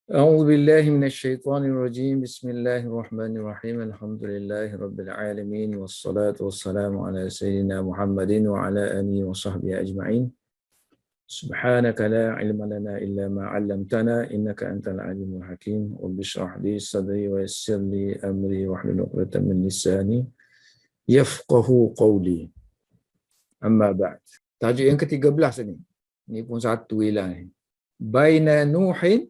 أعوذ بالله من الشيطان الرجيم بسم الله الرحمن الرحيم الحمد لله رب العالمين والصلاة والسلام على سيدنا محمد وعلى آله وصحبه أجمعين سبحانك لا علم لنا إلا ما علمتنا إنك أنت العليم الحكيم رب اشرح لي صدري ويسر لي أمري واحلل عقدة من لساني يفقه قولي أما بعد. Tajuk yang ke-13 ni. Ni pun satu ialah ni. Baina Nuhin,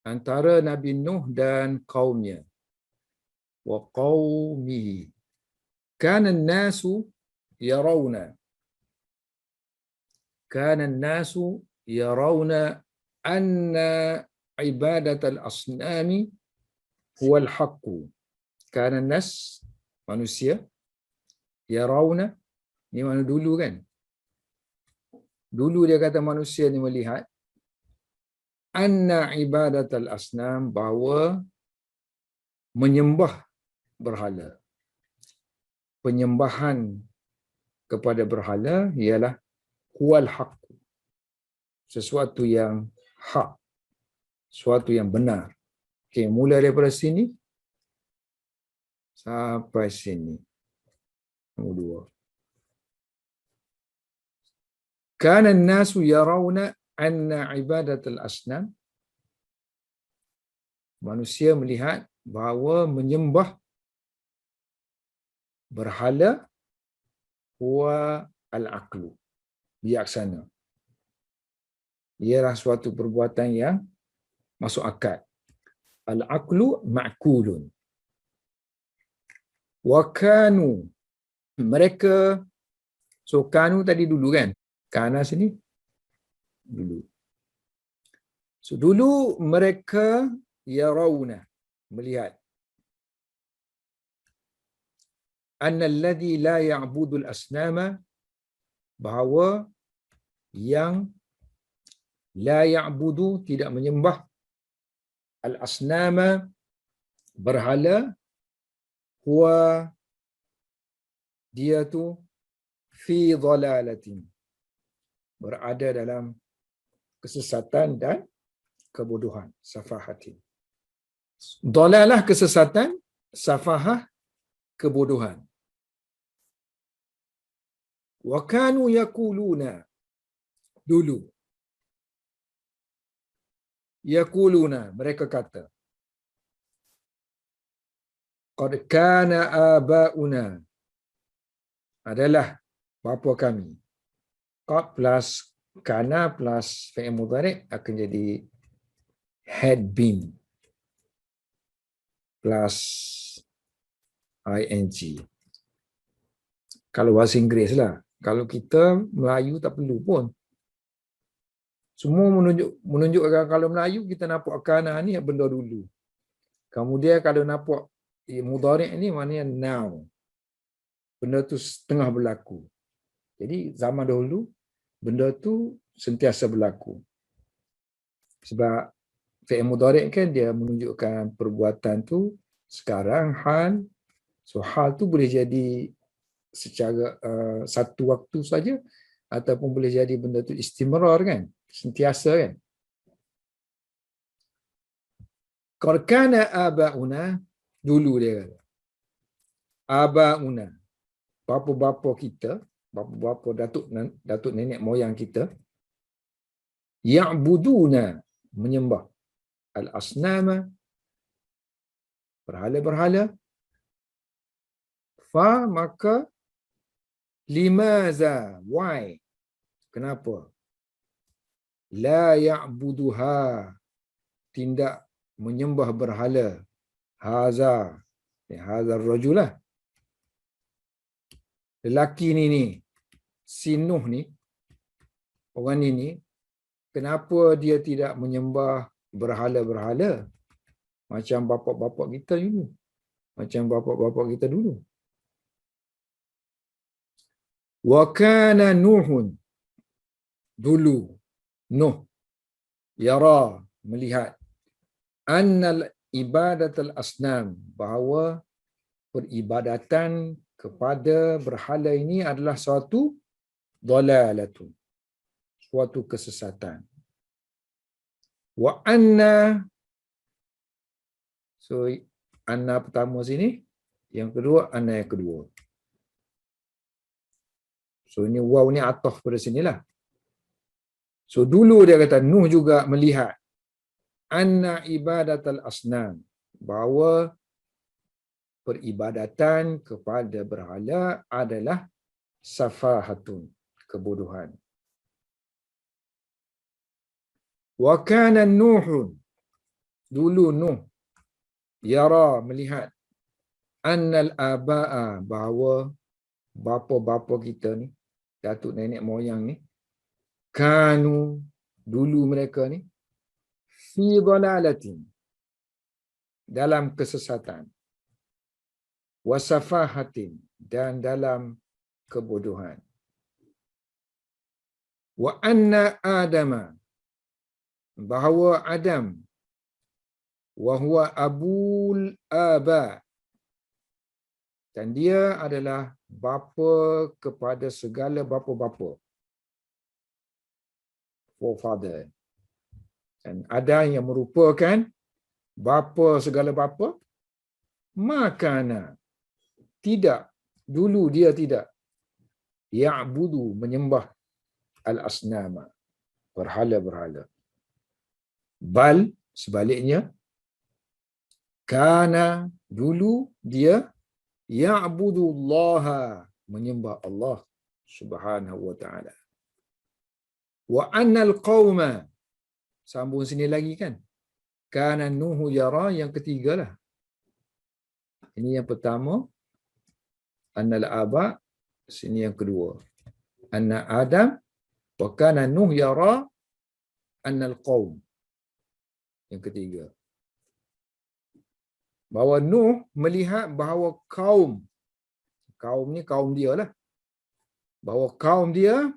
antara Nabi Nuh dan kaumnya. Wa qaumihi. Kana an-nasu yarawna. Kana an-nasu yarawna anna ibadat al-asnami huwa al-haqq. Kana an-nas, manusia, yarawna, ni mana dulu kan? Dulu dia kata manusia ni melihat anna ibadat al-asnam, bahawa menyembah berhala, penyembahan kepada berhala ialah huwal haqq, sesuatu yang hak, sesuatu yang benar. Okey, mula daripada sini sampai sini. Nombor 2. Kana an-nasu yarawna anna ibadat al-asnam, manusia melihat bahawa menyembah berhala huwa al-aqlu, bijaksana. Ialah suatu perbuatan yang masuk akal. Al-aqlu ma'kulun. Wa kanu, mereka, so kanu tadi dulu kan? Kana sini dulu. So dulu mereka yarawna, melihat anna alladhi la ya'budu al-asnama, bahawa yang la ya'budu, tidak menyembah, al-asnama, berhala, huwa, dia tu fi dhalalatin, berada dalam kesesatan dan kebodohan, safahatin. Dhalalah kesesatan, safahah kebodohan. Wa kanu yaquluna, dulu yaquluna, mereka kata, qad kana abauna, adalah bapa kami. Qad plus kana plus fi'il mudhari' akan jadi had been plus ing. Kalau bahasa Inggeris lah. Kalau kita Melayu tak perlu pun. Semua menunjukkan kalau Melayu kita nampak kana ni benda dulu. Kemudian kalau nampak mudhari' ni maknanya now. Benda tu setengah berlaku. Jadi zaman dahulu benda tu sentiasa berlaku. Sebab fi'il mudhari' kan dia menunjukkan perbuatan tu sekarang, hal. So hal tu boleh jadi secara satu waktu saja, ataupun boleh jadi benda tu istimrar kan, sentiasa kan. Qad kana abauna, dulu dia kata. Abauna, bapa-bapa kita, bapa-bapa datuk nenek moyang kita, ya'buduna, menyembah, al-asnama, berhala-berhala. Fa, maka, limaza, why, kenapa, la ya'buduha, tidak menyembah berhala, haza, haza rajulah, lelaki ni, si Nuh ni, orang ni, kenapa dia tidak menyembah berhala-berhala macam bapa-bapa kita dulu, macam bapa-bapa kita dulu. Wa kana Nuhun, dulu Nuh, yara, melihat, annal ibadatul asnam, bahawa peribadatan kepada berhala ini adalah suatu dhalalatun, suatu kesesatan. Wa anna, so anna pertama sini, yang kedua anna yang kedua. So ini waw ni ataf pada sinilah. So dulu dia kata Nuh juga melihat anna ibadatal asnam, bahawa peribadatan kepada berhala adalah safahatun, kebodohan. Wa kana Nuhun, dulu Nuh yara, melihat annal aba'a, bahawa bapa-bapa kita ni, datuk nenek moyang ni, kanu, dulu mereka ni, fi dhalalatin, dalam kesesatan, wasafahatin, dan dalam kebodohan. Wa anna Adama, bahawa Adam, wa huwa abul aba, dan dia adalah bapa kepada segala bapa-bapa, forefather. Dan ada yang merupakan bapa segala bapa, makana, tidak, dulu dia tidak, ya'budu, menyembah al-asnama, berhala-berhala. Bal, sebaliknya, kana, dulu dia ya'budullaha, menyembah Allah Subhanahu wa ta'ala. Wa annal qawma, sambung sini lagi kan, kana Nuhu yara, yang ketigalah. Ini yang pertama, annal aba, sini yang kedua, anna Adam, wa kana Nuh yara annal qawm, yang ketiga. Bahawa Nuh melihat bahawa kaum ni kaum dia lah, bahawa kaum dia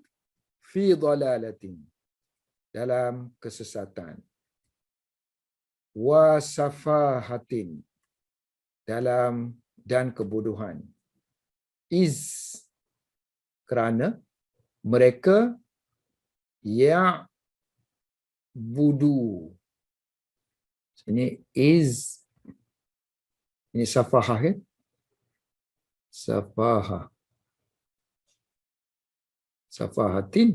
fi dhalalatin, dalam kesesatan, wa safahatin, dalam dan kebodohan, iz, kerana mereka ya'budu, ini iz, ini safahah kan, safahah, safahatin,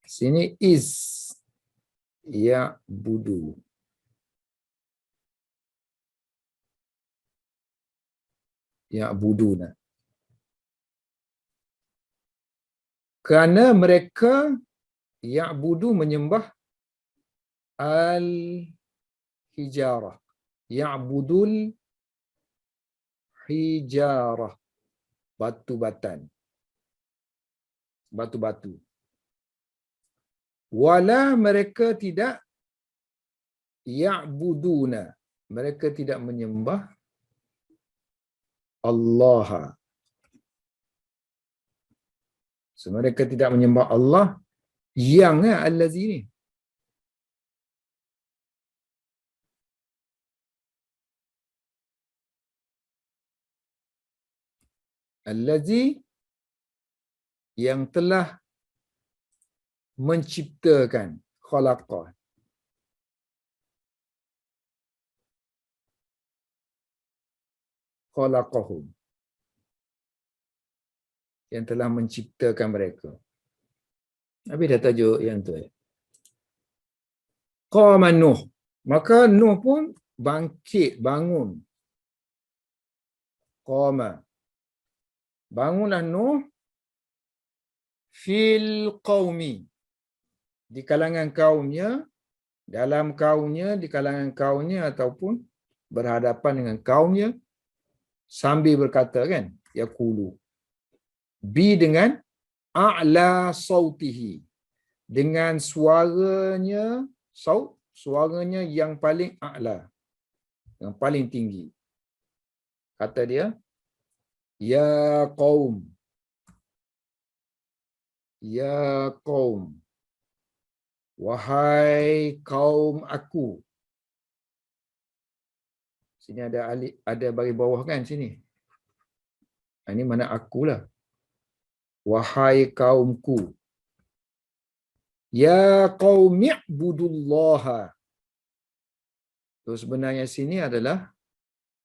sini iz, ya'budu, ya'buduna, kerana mereka ya'budu, menyembah al-hijarah, ya'budul hijarah, batu-batan, batu-batu. Wala, mereka tidak ya'buduna, mereka tidak menyembah Allah. So, mereka tidak menyembah Allah yang allazi ni. Allazi, yang telah menciptakan, khalaqa, khalaqahum, yang telah menciptakan mereka. Habis dah tajuk yang tu. Qama Nuh, maka Nuh pun bangkit, bangun. Qama, bangunlah Nuh fil qaumi, di kalangan kaumnya, dalam kaumnya, di kalangan kaumnya, ataupun berhadapan dengan kaumnya, sambil berkata kan, yaqulu, bi, dengan a'la sautihi, dengan suaranya, suaranya yang paling a'la, yang paling tinggi. Kata dia, ya qaum, ya qaum, wahai kaum aku. Sini ada alif, ada bagi bawah kan sini. Ini mana akulah. Wahai kaumku. Ya qaumi ibudullaha. So, sebenarnya sini adalah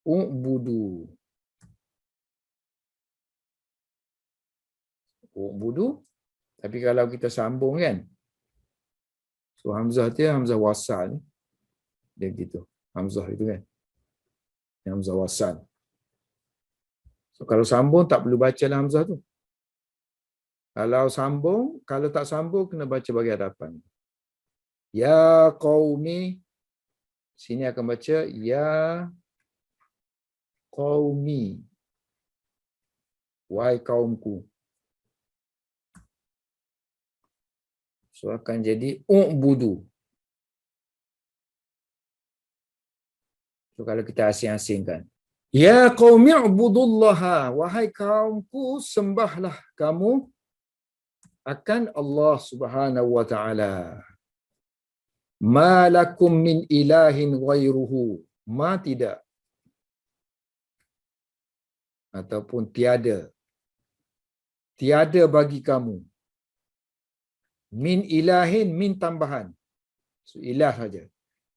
ubudu. Ubudu. Tapi kalau kita sambung kan, so hamzah tu hamzah wasal. Dia gitu. Hamzah itu kan. Hamzah wasal. So kalau sambung tak perlu baca lah hamzah tu. Kalau sambung, kalau tak sambung kena baca bagi hadapan. Ya qaumi. Sini akan baca ya qaumi. Wahai kaumku. So akan jadi u'budu. So kalau kita asing-asingkan. Ya qaumi ubudullaha. Wahai kaumku, sembahlah kamu akan Allah Subhanahu wa taala. Ma lakum min ilahin ghairuhu. Ma tidak. Ataupun tiada. Tiada bagi kamu. Min ilahin, min tambahan. So, ilah saja.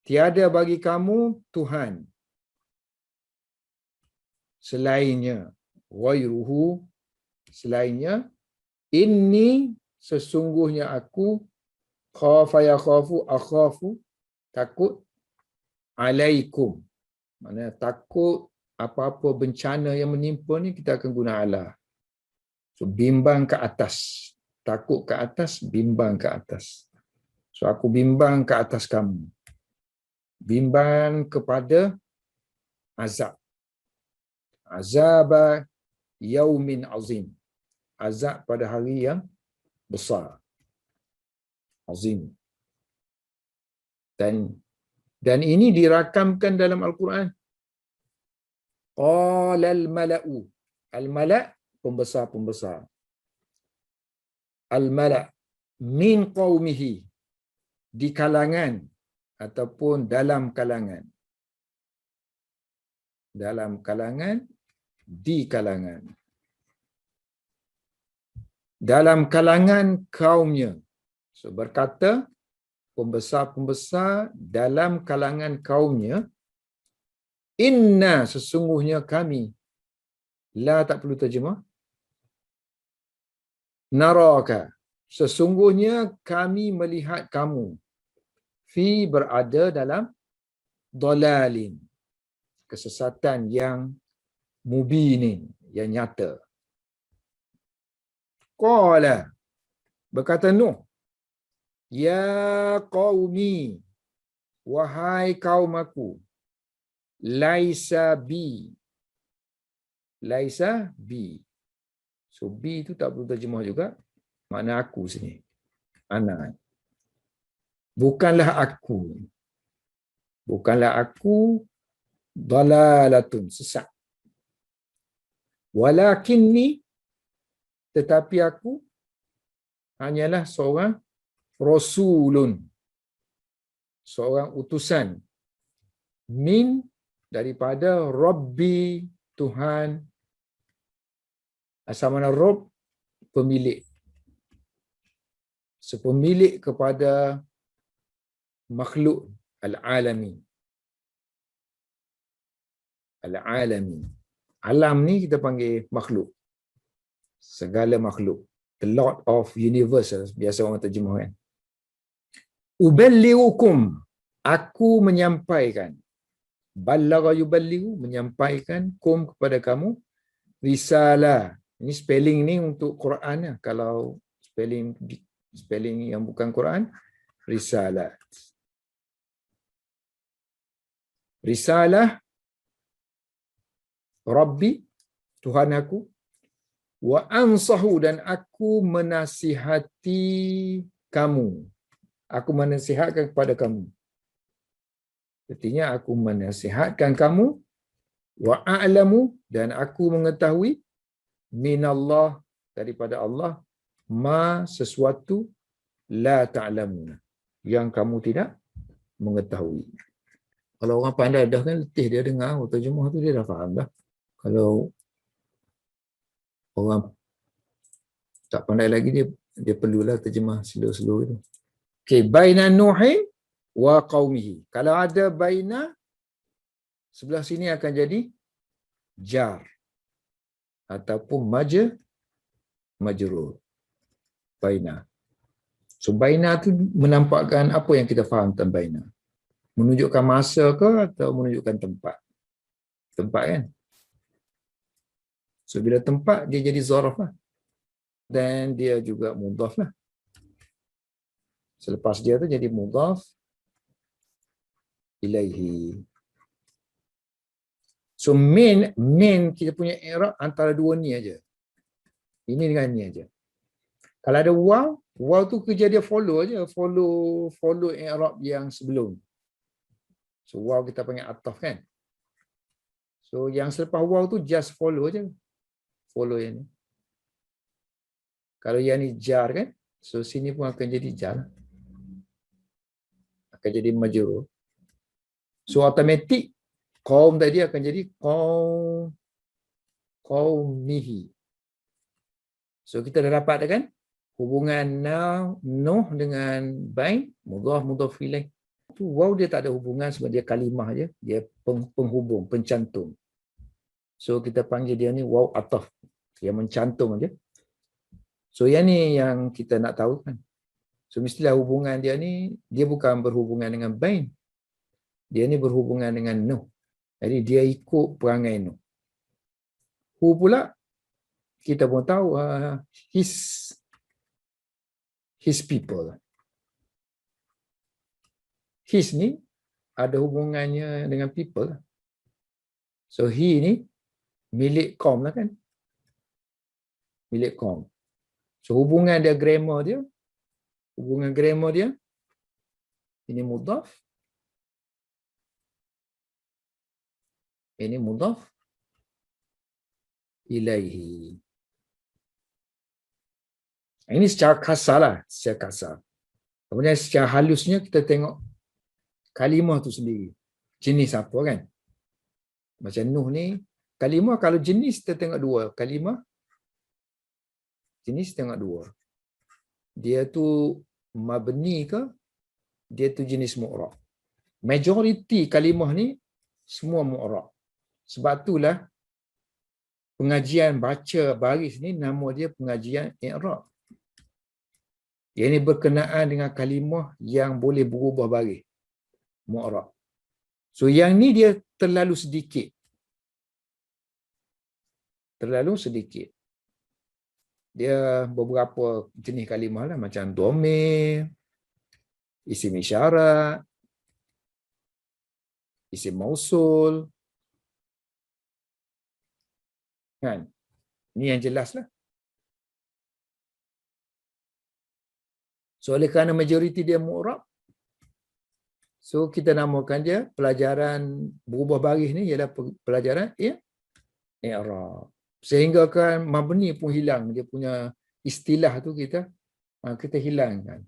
Tiada bagi kamu Tuhan. Selainnya. Ghairuhu. Selainnya. Inni sesungguhnya aku. Khafa ya khafu. Akhafu. Takut. Alaikum. Maksudnya takut apa-apa bencana yang menimpa ni kita akan guna ala. So bimbang ke atas. Takut ke atas, bimbang ke atas. So aku bimbang ke atas kamu. Bimbang kepada azab. Azab yaumin azim. Azab pada hari yang besar. Azim. Dan ini dirakamkan dalam Al-Quran. Qala al-mala'u. Al-mala' pembesar-pembesar. Al-mala' min qaumihi. Di kalangan ataupun dalam kalangan. Dalam kalangan, di kalangan. Dalam kalangan kaumnya. So berkata pembesar-pembesar dalam kalangan kaumnya, inna sesungguhnya kami. La tak perlu terjemah. Naraka. Sesungguhnya kami melihat kamu. Fi berada dalam dalalin. Kesesatan yang mubinin. Yang nyata. Qala. Berkata Nuh. Ya qaumi. Wahai kaum aku. Laisa bi. Laisa bi. So bi itu tak perlu terjemah juga. Makna aku sini. Anak. Bukanlah aku. Bukanlah aku dalalatun, sesat. Walakinni, tetapi aku hanyalah seorang rasulun. Seorang utusan. Min, daripada Rabbi, Tuhan. Asal mana Rabb? Pemilik. Sepemilik kepada makhluk al-alami. Al-alami. Alam ni kita panggil makhluk. Segala makhluk. The Lord of Universe. Biasa orang terjemah kan. Uballighukum. Aku menyampaikan. Ballagha yuballighu. Menyampaikan kum kepada kamu. Risalah. Ini spelling ni untuk Quran. Ya. Kalau spelling yang bukan Quran. Risalah. Risalah. Rabbi. Tuhan aku. Wa ansahu. Dan aku menasihati kamu. Aku menasihatkan kepada kamu. Artinya aku menasihatkan kamu. Wa a'lamu. Dan aku mengetahui. Minallah. Daripada Allah. Ma sesuatu. La ta'lamuna. Yang kamu tidak mengetahui. Kalau orang pandai dah kan letih dia dengar terjemah tu dia dah faham dah. Kalau orang tak pandai lagi dia perlulah terjemah slow-slow itu. Okey, baina Nuhin wa qaumihi. Kalau ada baina, sebelah sini akan jadi jar ataupun majrur. Baina. So baina tu menampakkan apa yang kita faham tentang baina. Menunjukkan masa ke atau menunjukkan tempat? Tempat kan? So bila tempat dia jadi zarf lah. Dan dia juga mudhaf lah. Selepas dia tu jadi mudhaf ilaihi. So main kita punya i'rab antara dua ni aja. Ini dengan ni aja. Kalau ada waw tu kerja dia follow aja, follow i'rab yang sebelum. So waw kita panggil ataf kan. So yang selepas waw tu just follow aja. Follow yang ni. Kalau yang ni jar kan, so sini pun akan jadi jar. Akan jadi majrur. So automatic qaum tadi akan jadi qaumihi. So kita dah dapat kan hubungan Nuh dengan bain, mudhaf ilaih. Tu waw dia tak ada hubungan sebab dia kalimah je, dia penghubung, pencantum. So kita panggil dia ni waw ataf, yang mencantum aja. So yang ni yang kita nak tahu kan. So mestilah hubungan dia ni, dia bukan berhubungan dengan bain. Dia ni berhubungan dengan Nuh. Jadi dia ikut perangai Nuh. Hu pula, kita pun tahu his people. His ni ada hubungannya dengan people. So he ni milik kaum lah kan. Milik kaum. So hubungan dia, hubungan grammar dia, ini mudhaf. Ini mudhaf ilaihi. Ini secara kasar lah, secara kasar. Kemudian secara halusnya kita tengok kalimah tu sendiri. Jenis apa kan? Macam Nuh ni, kalimah kalau jenis kita tengok dua. Kalimah, jenis tengok dua. Dia tu mabni ke? Dia tu jenis mu'rab. Majoriti kalimah ni semua mu'rab. Sebab itulah pengajian baca baris ni nama dia pengajian i'rab. Yang ini berkenaan dengan kalimah yang boleh berubah baris. Mu'rab. So yang ni dia terlalu sedikit. Terlalu sedikit. Dia beberapa jenis kalimah lah macam dhamir, isim isyarat, isim mausul. Kan? Ini yang jelas lah. So oleh kerana majoriti dia mu'rab, so kita namakan dia pelajaran berubah baris ni ialah pelajaran i'rab. Sehingga kan mabni pun hilang, dia punya istilah tu kita hilangkan.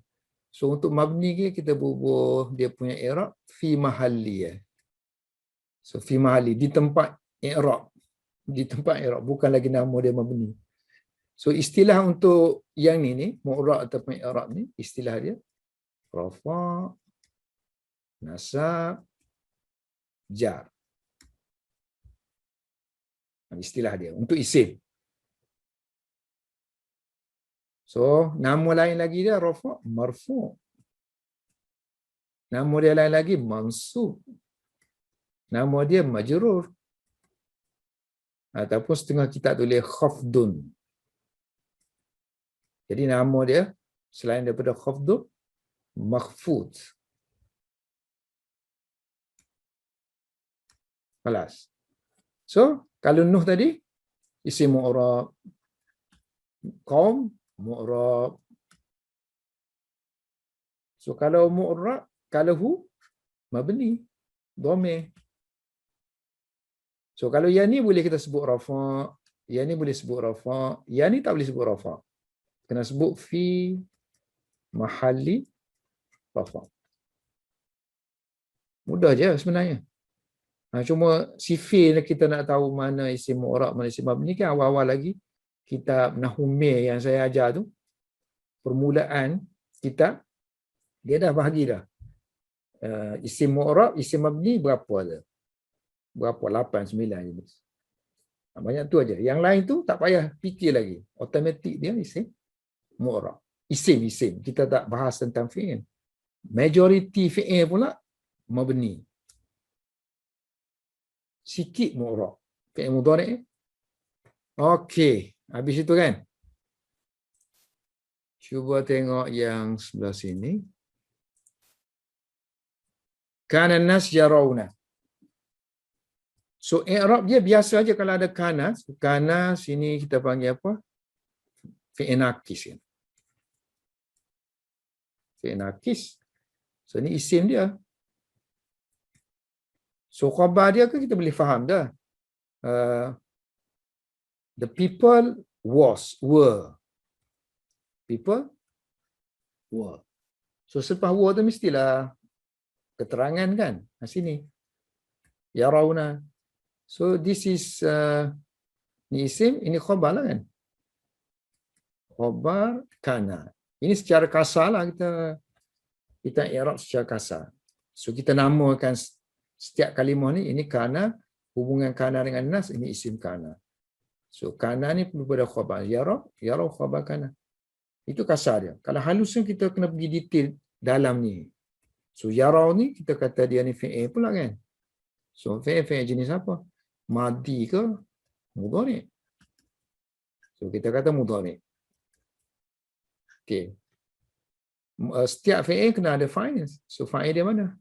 So untuk mabni kita berubah dia punya i'rab fi mahalli. So fi mahalli, di tempat i'rab. Di tempat i'rab, bukan lagi nama dia mabni. So istilah untuk yang ni mu'rab ataupun i'rab ni, istilah dia rafa', nasab, jar. Istilah dia untuk isim. So nama lain lagi dia rafa', marfu'. Nama dia lain lagi mansub. Nama dia majrur. Ataupun setengah kita tulis khafdun. Jadi nama dia selain daripada khafdun, makhfud. Kelas. So, kalau Nuh tadi, isim mu'rab, qaum, mu'rab. So, kalau mu'rab, kalau hu, mabni, dhamir. So, kalau yang ni boleh kita sebut rafa', yang ni boleh sebut rafa', yang ni tak boleh sebut rafa'. Kena sebut fi mahalli rafa'. Mudah je sebenarnya. Cuma sifil kita nak tahu mana isim mu'rab, mana isim mabni kan awal-awal lagi kitab Nahwu Mir yang saya ajar tu, permulaan kitab Dia dah bahagi dah. Isim mu'rab, isim mabni berapa ada? Berapa? 8, 9 jenis. Banyak tu aja. Yang lain tu tak payah fikir lagi. Automatik dia isim mu'rab. Isim. Kita tak bahas tentang fi'il. Majoriti fi'il pula mabni. Sikit mu'rab. Fi'il mudhari'. Okey. Habis itu kan? Cuba tengok yang sebelah sini. Kana nas yarawna. So i'rab dia biasa aja kalau ada kana. Kana sini kita panggil apa? Fi'il nakis. Fi'il nakis. So ni isim dia. So khabar dia kan kita boleh faham dah. The people were. People were. So selepas were tu mestilah keterangan kan. Sini. Yarawna. So this is ni isim, ini khabar lah kan. Khabar kana. Ini secara kasar lah kita i'rab secara kasar. So kita namakan setiap kalimah ni, ini kana, hubungan kana dengan nas, ini isim kana. So kana ni perlu pada khabar. Yarab khabar kana. Itu kasar dia. Kalau halusnya kita kena pergi detail dalam ni. So yarau ni kita kata dia ni fi'il pula kan. So fi'il jenis apa? Madi ke mudhari'? So kita kata mudhari'. Okey. Setiap fi'il kena ada fa'il. So fa'il dia mana?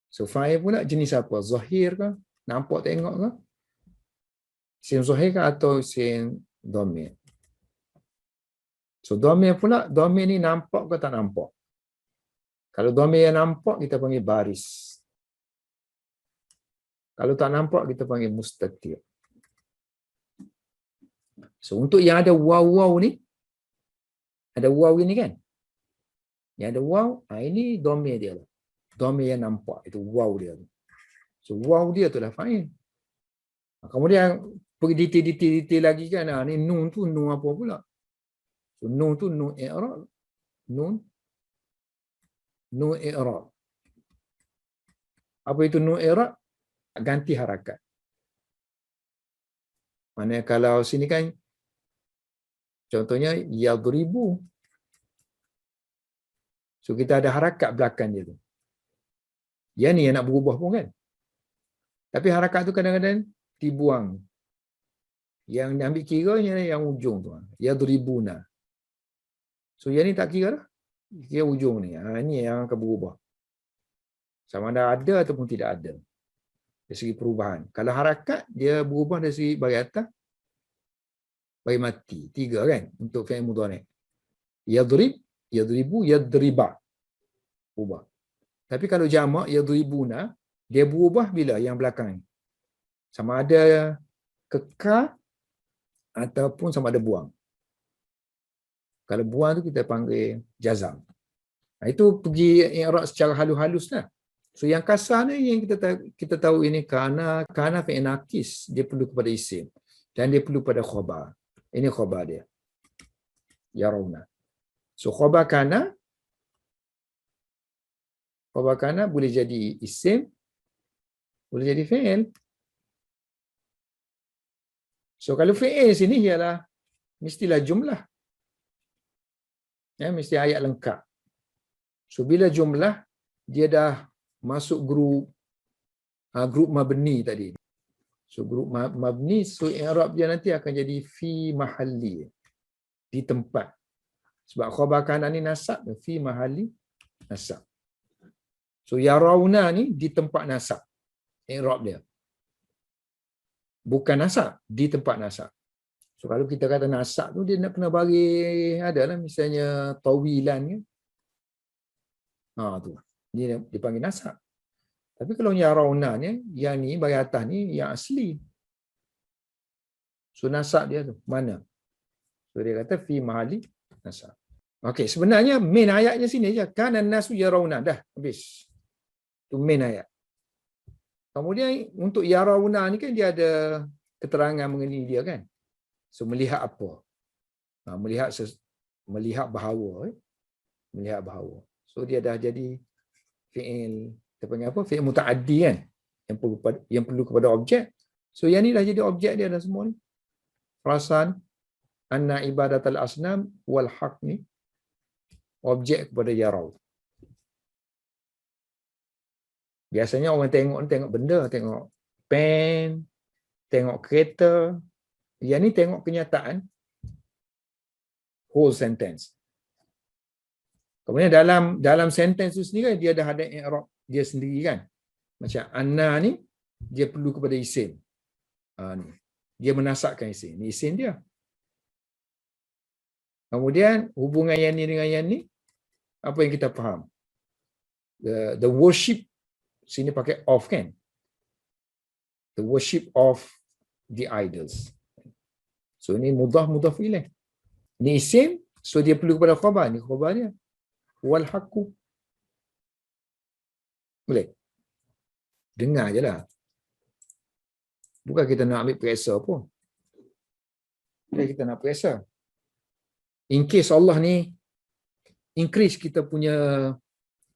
So fa'il pula jenis apa? Zahir ke? Nampak tengok ke? Isim zahir ke atau isim dhamir? So dhamir pula, dhamir ni nampak ke tak nampak? Kalau dhamir yang nampak kita panggil baris. Kalau tak nampak kita panggil mustatir. So untuk yang ada waw ni, ada waw ini kan? Yang ada waw, ini dhamir dia lah. Dhamir yang nampak, itu waw dia. So waw dia tu lah fa'il. Kemudian pergi detail lagi kan, ni nun tu nun apa pula? So nun tu nun i'rab. Nun i'rab. Apa itu nun i'rab? Ganti harakat. Mana kalau sini kan contohnya yadribu. So kita ada harakat belakang dia tu. Yang ni yang nak berubah pun kan. Tapi harakat tu kadang-kadang dibuang. Yang ambil kira yang ujung tu. Yadribuna. So yang ni tak kira dah. Kira ujung ni. Ini yang akan berubah. Sama ada ataupun tidak ada. Dari segi perubahan. Kalau harakat, dia berubah dari segi bagi atas, bagi mati. 3 kan? Untuk fi'il mudhari'. Yadrib, yadribu, yadriba. Ubah. Tapi kalau jamak, yadribuna, dia berubah bila yang belakang ni. Sama ada kekal, ataupun sama ada buang. Kalau buang tu kita panggil jazam. Itu pergi i'rab secara halus-halus lah. So yang kasar ni yang kita tahu ini kana fi'il nakis, dia perlu kepada isim dan dia perlu pada khabar. Ini khabar dia. Yarawna. So khabar kana boleh jadi isim, boleh jadi fi'il. So kalau fi'il sini ialah mestilah jumlah. Ya, mesti ayat lengkap. So bila jumlah dia dah masuk grup mabni tadi. So grup mabni, so i'rab dia nanti akan jadi fi mahalli, di tempat. Sebab khabar kana ni nasab, fi mahalli nasab. So yarawna ni di tempat nasab. I'rab dia. Bukan nasab, di tempat nasab. So kalau kita kata nasab tu dia nak kena bagi adalah misalnya tawilan kan. Tu. Dia dipanggil nasab. Tapi kalau yarawna ni, yang ni bagi atas ni yang asli. So nasab dia tu mana? So dia kata fi mahali nasab. Okey, sebenarnya main ayatnya sini je. Kana nasu yarawna, dah habis. Tu main ayat. Kemudian untuk yarawna ni kan dia ada keterangan mengenai dia kan. So melihat apa? Melihat bahawa melihat bahawa. So dia dah jadi fi'il, kita panggil apa? Fi'il muta'addi kan? Yang perlu kepada objek. So yang ni dah jadi objek dia dah semua ni. Perasan anna ibadatul asnam wal haq ni objek kepada yarau. Biasanya orang tengok benda, tengok pen, tengok kereta. Yang ni tengok kenyataan, whole sentence. Kemudian dalam sentence tu sendiri dia dah ada i'rab dia sendiri kan. Macam anna ni dia perlu kepada isim. Ni. Dia menasakkan isim. Ni isim dia. Kemudian hubungan yang ni dengan yang ni, apa yang kita faham? The worship, sini pakai of kan? The worship of the idols. So ni mudhaf ilaih. Ni isim, so dia perlu kepada khabar. Ni khabar dia. Wal haqqu. Boleh? Dengar je lah. Bukan kita nak ambil periksa pun. Bukan kita nak periksa. In case Allah ni increase kita punya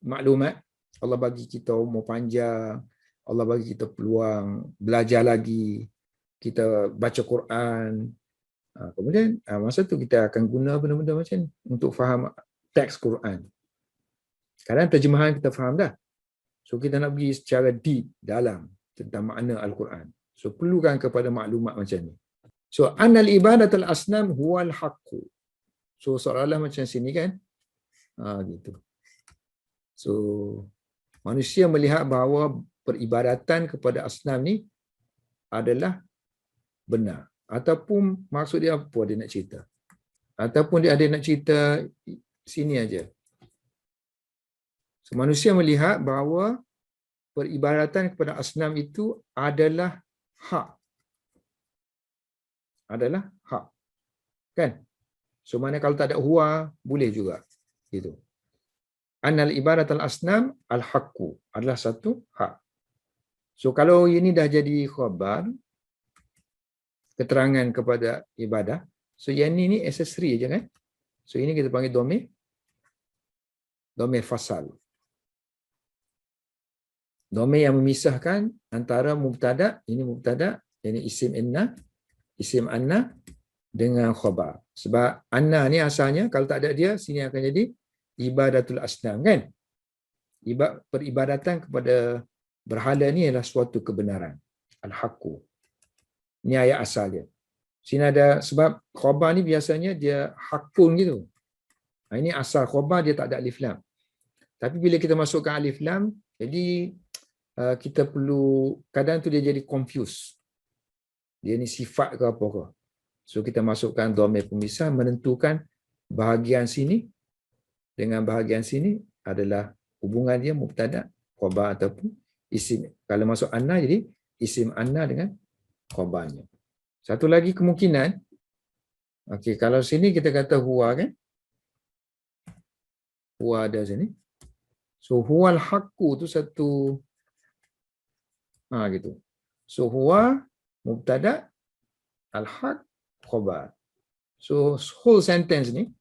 maklumat, Allah bagi kita umur panjang, Allah bagi kita peluang belajar lagi, kita baca Quran. Kemudian masa tu kita akan guna benda-benda macam ni untuk faham teks Quran. Kadang terjemahan kita faham dah. So kita nak pergi secara deep, dalam tentang makna Al-Quran. So perlukan kepada maklumat macam ni. So annal ibadatul asnam huwal haqqu. So seolah-olah macam sini kan. Gitu. So manusia melihat bahawa peribadatan kepada asnam ni adalah benar. Ataupun maksud dia apa dia nak cerita. Ataupun dia ada nak cerita sini aja. So, manusia melihat bahawa peribadatan kepada asnam itu adalah hak. Adalah hak. Kan? So mana kalau tak ada huwa, boleh juga. Gitu. Annal ibadatul asnam al-haqqu adalah satu hak. So kalau ini dah jadi khabar, keterangan kepada ibadah, so yang ini accessory je kan? So ini kita panggil domir fasal. Domir yang memisahkan antara mubtada, ini mubtada, ini isim anna dengan khabar. Sebab anna ni asalnya kalau tak ada dia, sini akan jadi ibadatul asnam kan? Peribadatan kepada berhala ni adalah suatu kebenaran. Al-haqqu. Ini ayat asal dia. Sini ada, sebab khabar ni biasanya dia hakun gitu. Ini asal khabar dia tak ada alif lam. Tapi bila kita masukkan alif lam, jadi kita perlu, kadang tu dia jadi confuse. Dia ni sifat ke apa ke. So kita masukkan dhamir pemisah menentukan bahagian sini dengan bahagian sini adalah hubungan dia mubtada, khabar ataupun isim. Kalau masuk anna jadi isim anna dengan khabarnya. Satu lagi kemungkinan, okey, kalau sini kita kata huwa kan? Huwa ada sini. So huwal haqqu tu satu gitu. So huwa mubtada, al-haq khabar. So whole sentence ni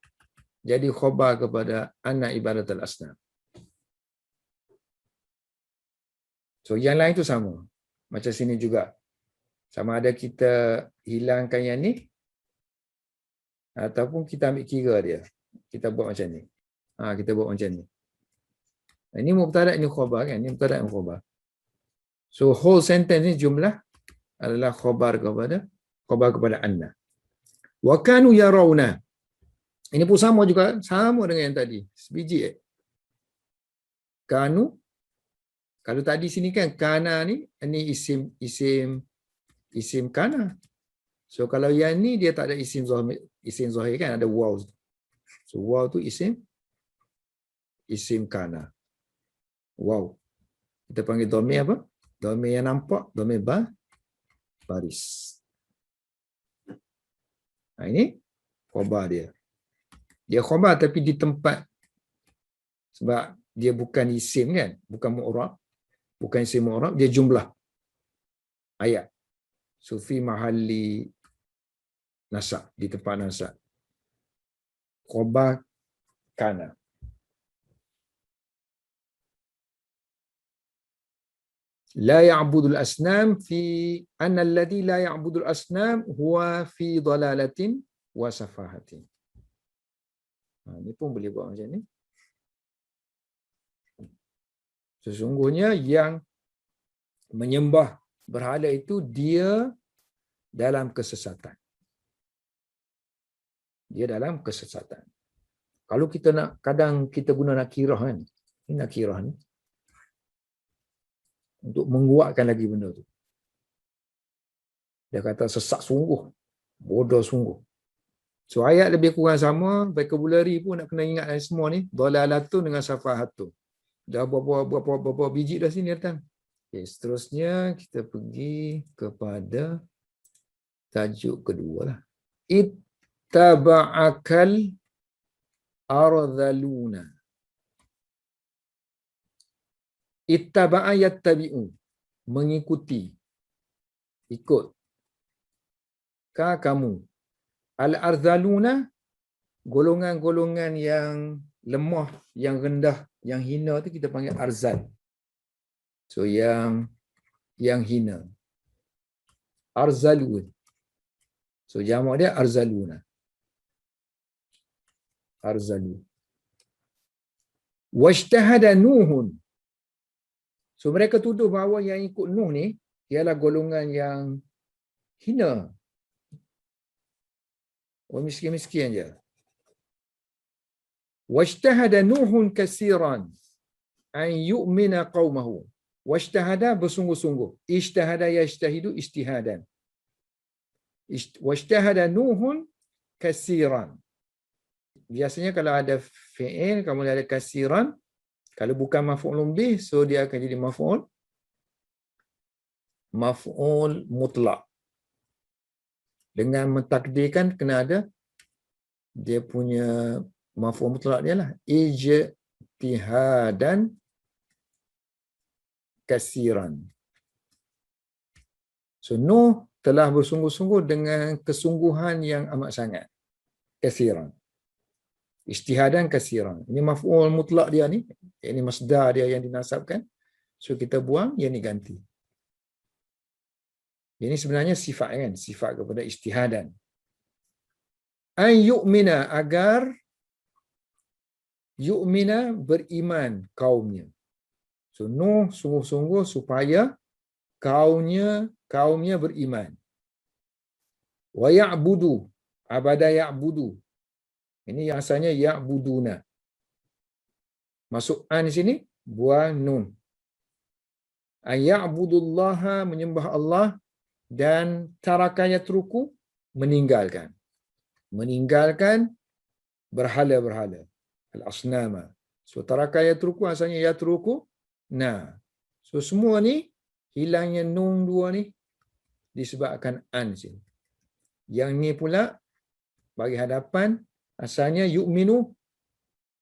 jadi khabar kepada anna ibadatul asnam. So yang lain tu sama. Macam sini juga. Sama ada kita hilangkan yang ni ataupun kita ambil kira dia. Kita buat macam ni. Kita buat macam ni. Ini mubtada, ini khabar kan? Ini mubtada, ini khabar. So whole sentence ni jumlah adalah khabar kepada anna. Wa kanu yarawna. Ini pun sama juga, sama dengan yang tadi. Sebiji Kanu, kalau tadi sini kan kana ni, ini isim kana. So kalau yang ni dia tak ada isim zahir kan, ada waw. So waw tu isim kana. Waw. Kita panggil dhamir apa? Dhamir yang nampak, dhamir baris. Ini khabar dia. Dia khabar tapi di tempat, sebab dia bukan isim kan, bukan mu'rab, bukan isim mu'rab, dia jumlah ayat. So fi mahalli nasab, di tempat nasab. Khabar kana. La ya'budul asnam fi anna alladhi la ya'budul asnam huwa fi dalalatin wa safahatin. Ini pun boleh buat macam ni. Sesungguhnya yang menyembah berhala itu dia dalam kesesatan. Dia dalam kesesatan. Kalau kita nak, kadang kita guna nakirah kan. Ini nakirah ni. Untuk menguatkan lagi benda tu. Dia kata sesat sungguh. Bodoh sungguh. So ayat lebih kurang sama. Vocabulary pun nak kena ingat semua ni. Dalalatun dengan safahatun. Dah berapa biji dah sini datang. Okay, seterusnya kita pergi kepada tajuk kedua lah. Ittaba'akal ardhaluna. Ittaba'a yattabi'u. Mengikuti. Ikut. Kamu. Al-ardhaluna. Golongan-golongan yang lemah, yang rendah, yang hina tu kita panggil arzal. So yang hina. Arzalun. So jamak dia arzaluna. Arzalu. Washtahada Nuhun. So mereka tuduh bahawa yang ikut Nuh ni ialah golongan yang hina. Oh, miskin-miskin je. Washtahada Nuhun kasiran an yu'mina qaumahu. Washtahada bersungguh-sungguh. Ishtahada yajtahidu istihadan. Washtahada Nuhun kasiran. Biasanya kalau ada fi'il, kemudian ada kasiran, kalau bukan maf'ul bih, so dia akan jadi maf'ul mutlak. Dengan mentakdirkan kena ada dia punya maf'ul mutlak dia lah. Ijtihadan kasiran. So Nuh telah bersungguh-sungguh dengan kesungguhan yang amat sangat. Kasiran. Ijtihadan kasiran. Ini maf'ul mutlak dia ni. Ini masdar dia yang dinasabkan. So kita buang, yang ni ganti. Ini sebenarnya sifat kan. Sifat kepada ijtihadan. An yu'mina, agar yu'mina beriman kaumnya. So Nuh sungguh-sungguh supaya kaumnya beriman. Wa ya'budu, abada ya'budu. Ini yang asalnya ya'buduna. Masuk an di sini, buang nun. Ya'budullaha, menyembah Allah, dan taraka yatruku, meninggalkan. Meninggalkan berhala-berhala. Al-asnama. So taraka yatruku asalnya yatruku. Nah. So semua ni hilangnya nun dua ni disebabkan an sini. Yang ni pula bagi hadapan asalnya yu'minu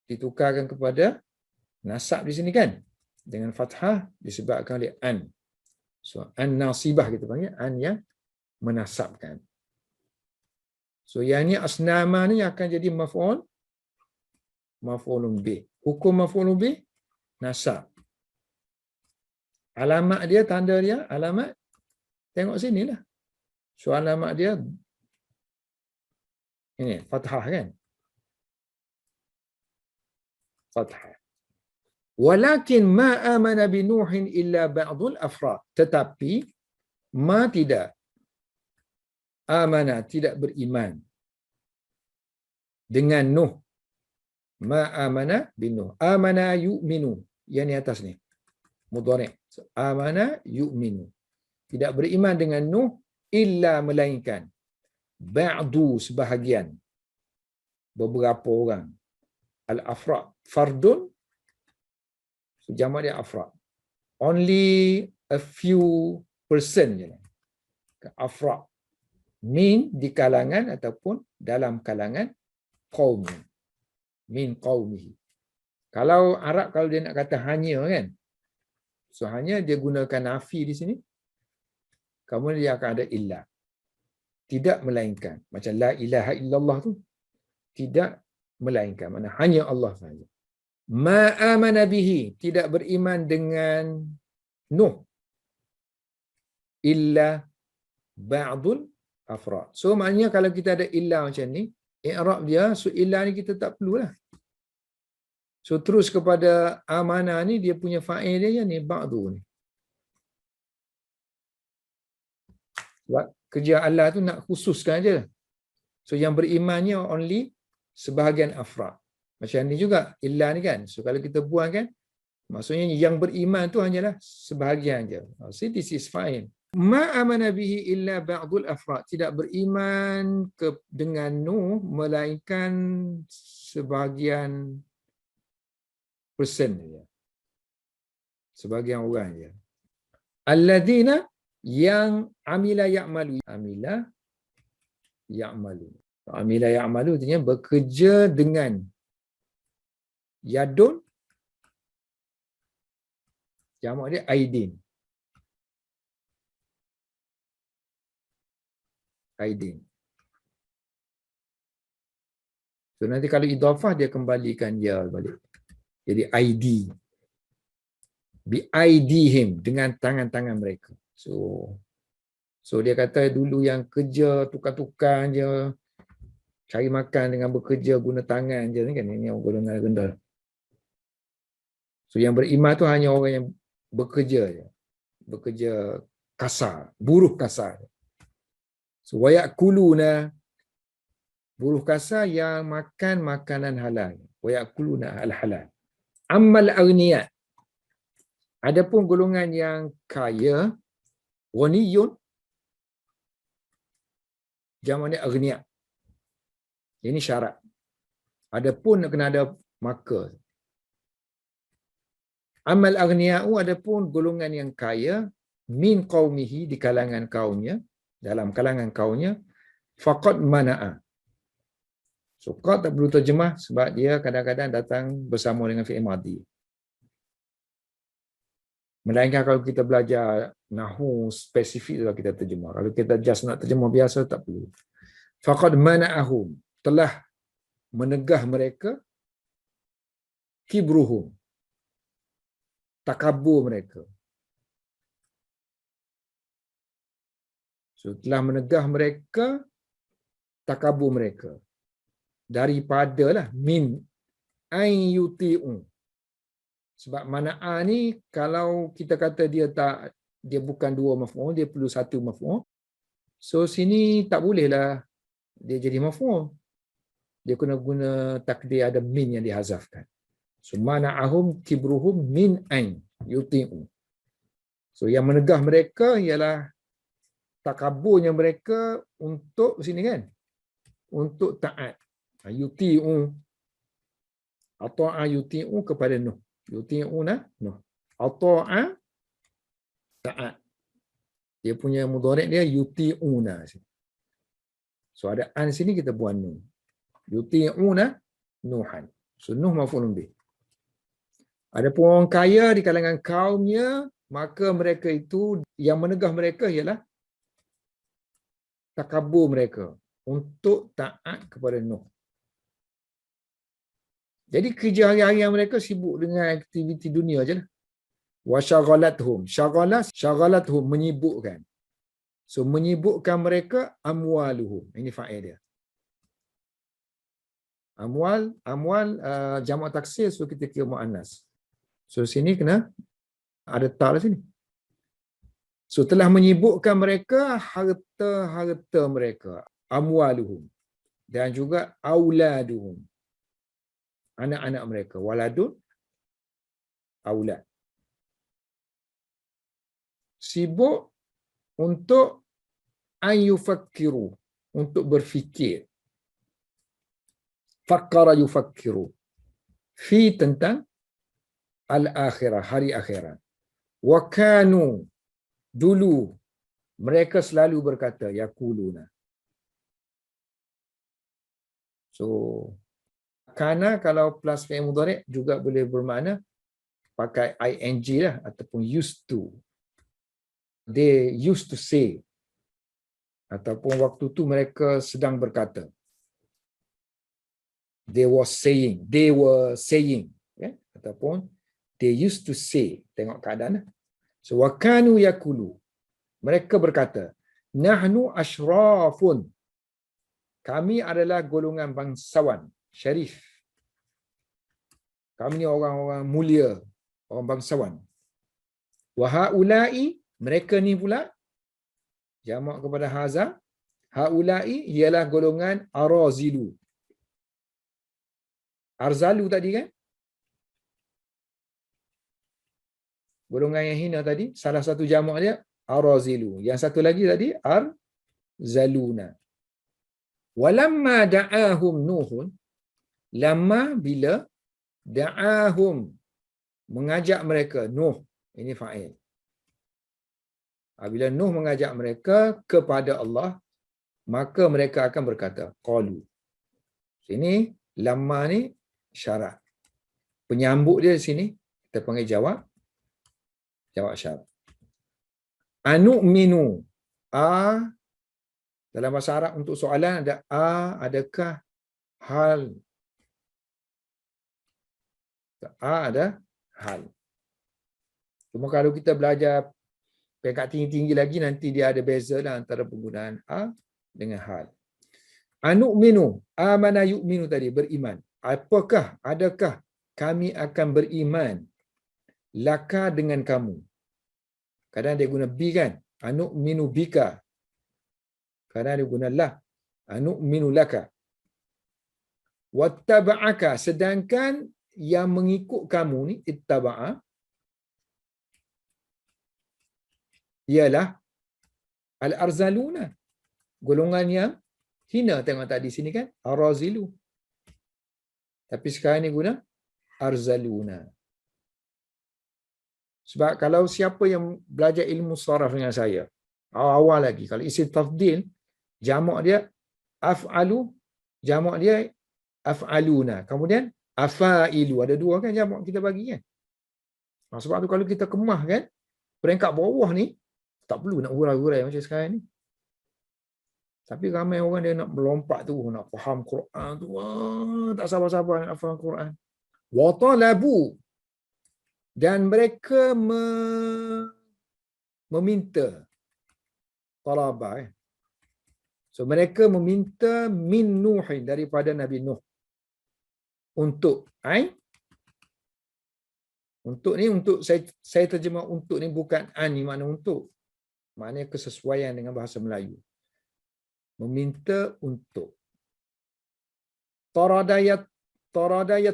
ditukarkan kepada nasab di sini kan, dengan fathah disebabkan oleh an. So an nasibah kita panggil, an yang menasabkan. So yang ni asnama ni akan jadi maf'ulun bih. Hukum maf'ulun bih nasab. Alamat dia, tanda dia, alamat tengok sinilah. So alamat dia ini fathah kan. Fathah. Walakin ma amana bi Nuhin illa ba'dul afrad. Tetapi ma tidak amana, tidak beriman dengan Nuh. Ma amana bi Nuh. Amana yu'minu. Yang ni atas ni. Mudhari'. So, amana yu'minu. Tidak beriman dengan Nuh illa melainkan ba'du, sebahagian, beberapa orang. Al-afrad. Fardun, so jamak dia afrad. Only a few person je. Afrad. Min di kalangan ataupun dalam kalangan kaum. Min qaumihi. Kalau Arab, kalau dia nak kata hanya kan, so hanya dia gunakan nafi di sini, kemudian dia akan ada illa. Tidak melainkan. Macam la ilaha illallah tu. Tidak melainkan. Mana hanya Allah sahaja. Ma amana bihi. Tidak beriman dengan Nuh. illa ba'dul afrad. So maknanya kalau kita ada illa macam ni, i'rab dia, so illa ni kita tak perlulah. So terus kepada amanah ni, dia punya fa'il dia ni, ba'du ni. Sebab kerja Allah tu nak khususkan je. So yang berimannya only sebahagian afrad. Macam ni juga illa ni kan. So kalau kita buang kan, maksudnya yang beriman tu hanyalah sebahagian je. So this is fine. Ma amana bihi illa ba'dul afrad. Tidak beriman dengan Nuh melainkan sebahagian person dia. Sebahagian orang dia. Alladzina yang amila ya'malu. Amila ya'malu artinya bekerja dengan yadun, jamak dia aidin. So nanti kalau idhafah dia kembalikan dia balik. Jadi ID. Bi aidihim, dengan tangan-tangan mereka. So dia kata dulu yang kerja tukar-tukar je, cari makan dengan bekerja guna tangan je kan, ini yang golongan rendah. So yang beriman tu hanya orang yang bekerja je. Bekerja kasar, buruh kasar. So wayakuluna, buruh kasar yang makan makanan halal. Wayakuluna al-halal. Ammal aghniyat, adapun golongan yang kaya, ghaniyun, jamaknya aghniyat. Ini syarat. Adapun nak kena ada maka. Amal aghniya'u, adapun golongan yang kaya, min qaumihi, di kalangan kaumnya, dalam kalangan kaumnya, faqad mana'a. So qad tak perlu terjemah sebab dia kadang-kadang datang bersama dengan fi'il madhi. Melainkan kalau kita belajar nahwu spesifik lah kita terjemah. Kalau kita just nak terjemah biasa tak perlu. Faqad mana'ahum, telah menegah mereka, kibruhum, takabur mereka. So telah menegah mereka, takabur mereka. Daripadalah min ayyuti'u. Sebab mana'a ni kalau kita kata dia bukan dua maf'ul, dia perlu satu maf'ul. So sini tak bolehlah dia jadi maf'ul. Dia kena guna takdir ada min yang dihazafkan. So mana'ahum kibruhum min ain yuti'u. So yang menegah mereka ialah takaburnya mereka untuk sini kan, untuk taat. Yuti'u ata'a yuti'u kepada Nuh. Yuti'una Nuh. Ata'a taat. Dia punya mudhari' dia yuti'una. So ada an sini kita buang Nuh. Yuti'una Nuhan. So Nuh maf'ulun bih. Adapun orang kaya di kalangan kaumnya, maka mereka itu yang menegah mereka ialah takabur mereka untuk taat kepada Nuh. Jadi kerja hari-hari mereka sibuk dengan aktiviti dunia je lah. Wa syagalathum. Syagalathum, menyibukkan. So menyibukkan mereka amwaluhum. Ini fa'il dia. Amwal jamak taksir, so kita kira muannas. So sini kena ada ta lah sini. So telah menyibukkan mereka harta-harta mereka, amwaluhum, dan juga auladuhum, anak-anak mereka, waladun, aulad. Sibuk untuk ayufakkiru, untuk berfikir. Fakkara yufakkiru. Fi tentang al-akhirah, hari akhirat. Wa kanu, dulu mereka selalu berkata, yaquluna. So kana kalau plus fi'il mudhari' juga boleh bermakna pakai ing lah ataupun used to. They used to say, ataupun waktu tu mereka sedang berkata. They were saying, ya? Ataupun they used to say. Tengok keadaan. So wakanu yakulu. Mereka berkata, nahnu asyrafun. Kami adalah golongan bangsawan, syarif. Kami ni orang-orang mulia, orang bangsawan. Wa haula'i, mereka ni pula jamak kepada haza. Haula'i ialah golongan arazilu. Arzalu tadi kan? Golongan yang hina tadi, salah satu jamak dia arazilu. Yang satu lagi tadi arzaluna. Walamma da'ahum Nuhun, lamma bila da'ahum mengajak mereka, Nuh ini fa'il. Bila Nuh mengajak mereka kepada Allah, maka mereka akan berkata, qalu. Sini lamma ni syarat. Penyambut dia di sini kita panggil jawab syarat. Anu'minu, dalam bahasa Arab untuk soalan ada adakah, hal. Ada hal. Cuma kalau kita belajar peringkat tinggi-tinggi lagi, nanti dia ada beza lah antara penggunaan dengan hal. Anu'minu, amana yu'minu tadi, beriman. Adakah kami akan beriman laka dengan kamu. Kadang dia guna bi kan, anu'minu bika. Kadang dia guna lah, anu'minu laka. Wattaba'aka, sedangkan yang mengikut kamu ni, ittaba'a, ialah al-arzaluna, golongan yang hina. Tengok tadi sini kan, arazilu. Tapi sekarang ni guna arzaluna. Sebab kalau siapa yang belajar ilmu saraf dengan saya, awal lagi, kalau isim tafdil, jamak dia af'alu, jamak dia af'aluna. Kemudian afailu, ada dua kan jamak kita bagi kan. Sebab tu kalau kita kemah kan, peringkat bawah ni tak perlu nak hurai-hurai macam sekarang ni. Tapi ramai orang dia nak melompat tu, nak faham Quran tu, tak sabar-sabar nak faham Quran. Wa talabu, dan mereka meminta, talaba. So mereka meminta min Nuhin, daripada Nabi Nuh. Untuk untuk ni, untuk saya terjemah untuk ni bukan ni makna untuk. Maknanya kesesuaian dengan bahasa Melayu. Meminta untuk. Taradayat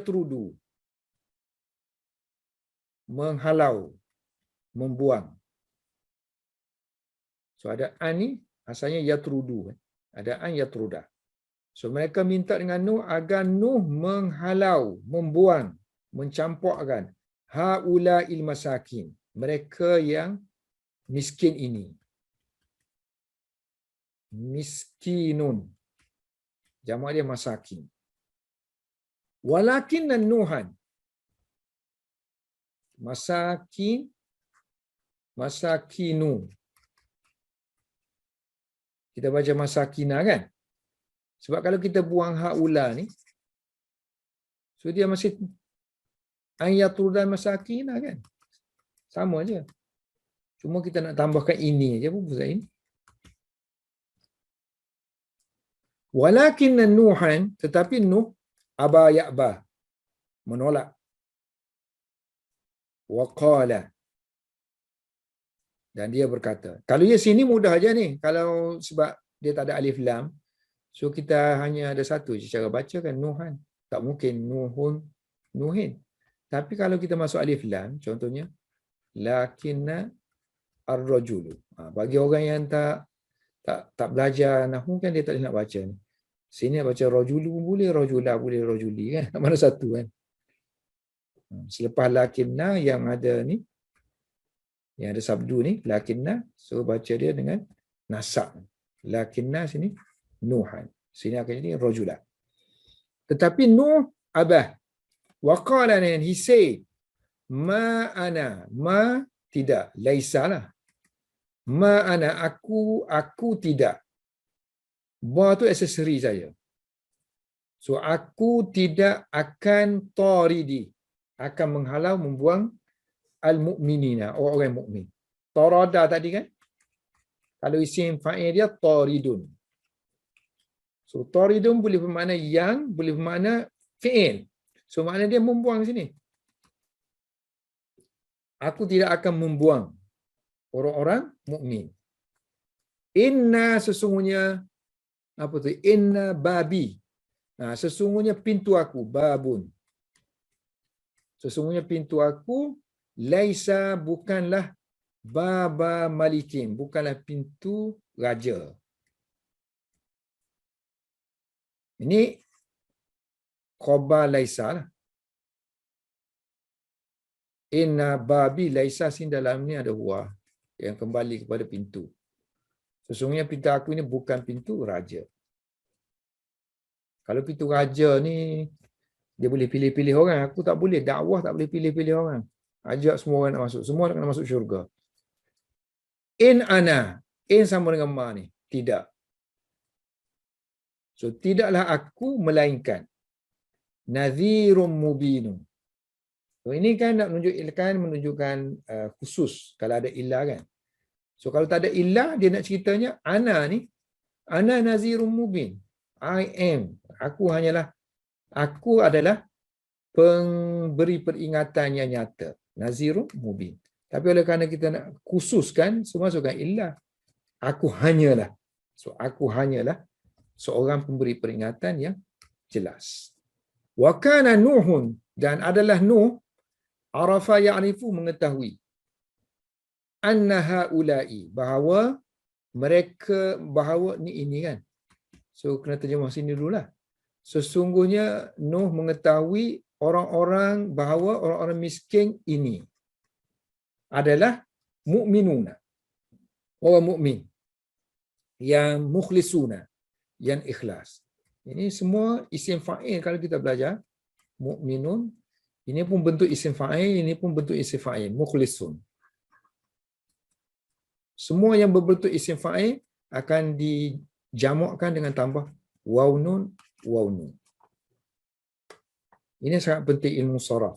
rudu, menghalau, membuang. So ada ni asalnya yatrudu, ada yatruda. So mereka minta dengan Nuh agar Nuh menghalau, membuang, mencampakkan haula'il masakin, mereka yang miskin ini. Miskinun, jamak dia masakin. Walakin Nuhan, masakinu. Kita baca masakina kan? Sebab kalau kita buang haula ni, so dia masih ayatrudan masakina kan? Sama aja. Cuma kita nak tambahkan ini aja pun pusat ini. Walakin Nuhan, tetapi Nuh aba ya'ba, menolak. Waqala, dan dia berkata. Kalau dia sini mudah aja ni. Kalau sebab dia tak ada alif lam, so kita hanya ada satu je cara baca kan, Nuhan. Tak mungkin Nuhun, Nuhin. Tapi kalau kita masuk alif lam, contohnya lakinna ar-rajulu. Bagi orang yang tak belajar nahwu kan, dia tak boleh nak baca ni. Sini baca rajulu boleh, rajula boleh, rajuli kan. Mana satu kan? Selepas lakinna yang ada ni, yang ada sabdu ni, lakinna, so baca dia dengan nasab. Lakinna sini Nuhan. Sini akan jadi rajula. Tetapi Nuh abah. Waqala, and he said, ma ana, ma tidak, laisa lah. Ma ana, aku tidak. Ba tu aksesori saya. So aku tidak akan taridi, akan menghalau, membuang al-mu'minina, orang mukmin. Tarada tadi kan? Kalau isim fa'il dia taridun. So taridun boleh bermakna yang, boleh bermakna fi'il. So makna dia membuang sini. Aku tidak akan membuang orang-orang mukmin. Inna sesungguhnya apa tu? Inna babi. Sesungguhnya pintu aku, babun. Sesungguhnya pintu aku laisa bukanlah baba malikin, bukanlah pintu raja. Ini khabar laisa lah. Inna babi laisa sin dalam ni ada huwa yang kembali kepada pintu. Sesungguhnya pintu aku ini bukan pintu raja. Kalau pintu raja ni dia boleh pilih-pilih orang, aku tak boleh. Dakwah tak boleh pilih-pilih orang. Ajak semua orang nak masuk. Semua nak masuk syurga. In ana. In sama dengan ma ni. Tidak. So, tidaklah aku melainkan nadhirum mubinun. So, ini kan nak menunjukkan khusus kalau ada illah kan. So, kalau tak ada illah, dia nak ceritanya ana ni, ana nadhirum mubin. I am. Aku adalah pemberi peringatan yang nyata. Nazirun mubin. Tapi oleh kerana kita nak khususkan, semua masukkan illah. Aku hanyalah. So, aku hanyalah seorang pemberi peringatan yang jelas. Wa kana Nuhun, dan adalah Nuh, arafa ya'rifu, mengetahui, anna haula'i, bahawa mereka, bahawa ini kan. So, kena terjemah sini dululah. Sesungguhnya Nuh mengetahui bahawa orang-orang miskin ini adalah mukminuna, orang mukmin yang mukhlisuna, yang ikhlas. Ini semua isim fa'il kalau kita belajar. Mukminun, ini pun bentuk isim fa'il, ini pun bentuk isim fa'il, mukhlisun. Semua yang berbentuk isim fa'il akan dijamakkan dengan tambah waw nun, waw nun. Ini sangat penting ilmu saraf.